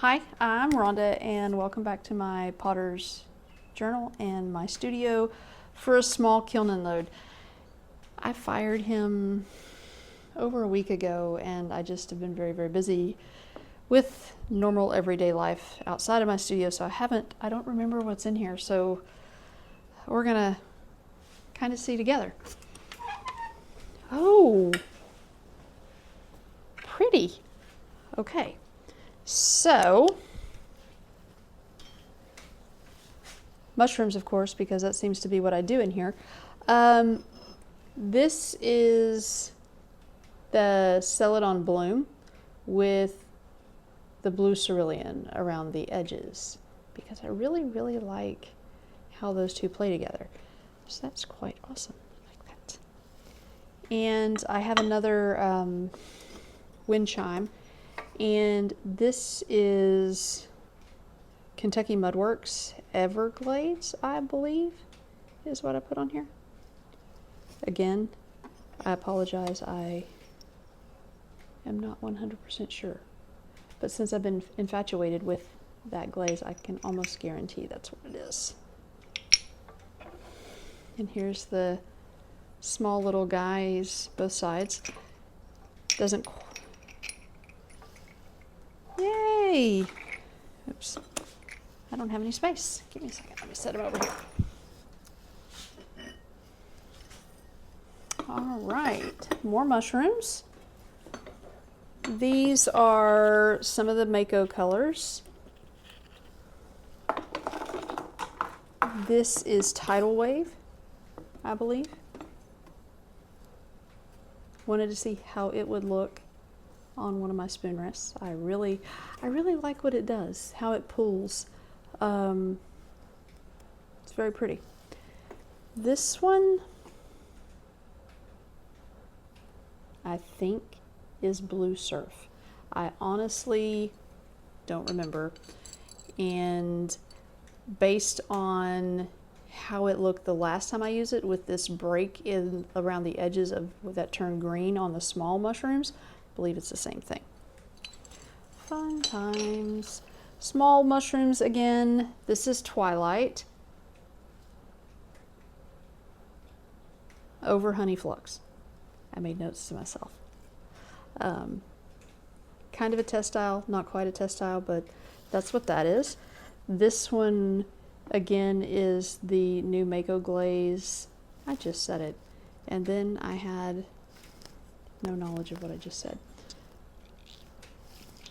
Hi, I'm Rhonda and welcome back to my Potter's Journal and my studio for a small kiln unload. I fired him over a week ago and I just have been very busy with normal everyday life outside of my studio, so I don't remember what's in here, so we're gonna kind of see together. Oh, pretty. Okay. So, mushrooms, of course, because that seems to be what I do in here. This is the Celadon Bloom with the blue cerulean around the edges, because I really like how those two play together. So that's quite awesome. I like that. And I have another wind chime. And this is Kentucky Mudworks Everglades, I believe, is what I put on here. Again, I apologize, I am not 100% sure. But since I've been infatuated with that glaze, I can almost guarantee that's what it is. And here's the small little guys, both sides. Doesn't. Yay! Oops. I don't have any space. Give me a second. Let me set them over here. All right. More mushrooms. These are some of the Amaco colors. This is Tidal Wave, I believe. Wanted to see how it would look on one of my spoon rests. I really like what it does, how it pulls. It's very pretty. This one, I think, is Blue Surf. I honestly don't remember. And based on how it looked the last time I used it, with this break in around the edges of that turned green on the small mushrooms, I believe it's the same thing. Fun times. Small mushrooms again. This is Twilight over Honey Flux. I made notes to myself. Kind of a test style, not quite a test style, but that's what that is. This one again is the new Amaco Glaze. I just said it, and then I had no knowledge of what I just said.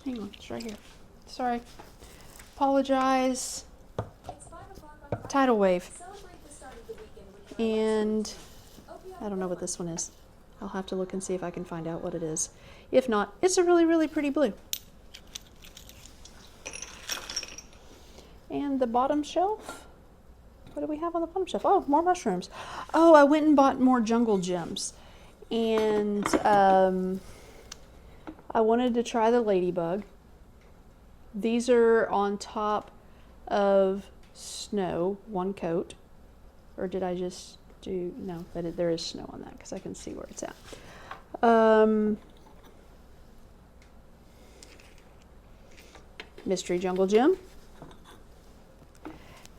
Hang on, it's right here. Sorry. Apologize. Tidal Wave. And I don't know what this one is. I'll have to look and see if I can find out what it is. If not, it's a really pretty blue. And the bottom shelf. What do we have on the bottom shelf? Oh, more mushrooms. Oh, I went and bought more jungle gems. And I wanted to try the ladybug. These are on top of snow, one coat. Or did I just do, no, but there is snow on that because I can see where it's at. Mystery Jungle Gem.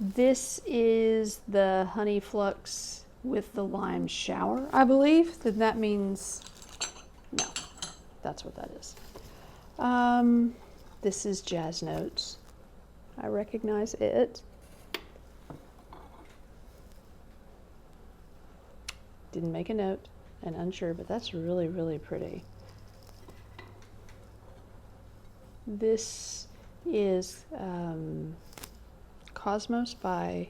This is the Honey Flux with the lime shower, I believe. Then that means, no, that's what that is. This is Jazz Notes. I recognize it. Didn't make a note and unsure, but that's really pretty. This is Cosmos by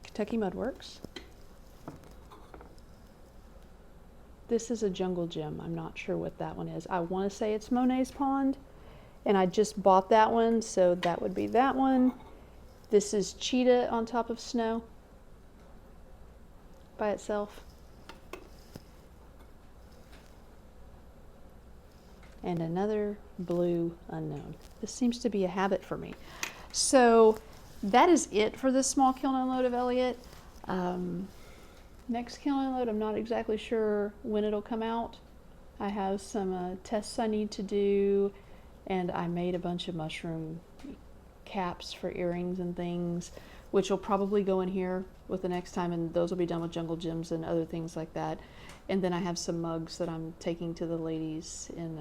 Kentucky Mudworks. This is a jungle gem. I'm not sure what that one is. I want to say it's Monet's Pond, and I just bought that one, so that would be that one. This is Cheetah on top of snow by itself. And another blue unknown. This seems to be a habit for me. So that is it for this small kiln unload of Elliot. Next kiln unload, I'm not exactly sure when it'll come out. I have some tests I need to do and I made a bunch of mushroom caps for earrings and things, which will probably go in here with the next time, and those will be done with jungle gems and other things like that. And then I have some mugs that I'm taking to the ladies in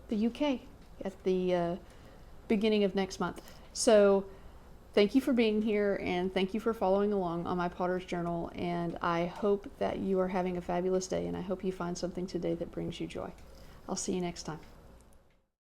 the UK at the beginning of next month. So thank you for being here, and thank you for following along on my Potter's Journal, and I hope that you are having a fabulous day, and I hope you find something today that brings you joy. I'll see you next time.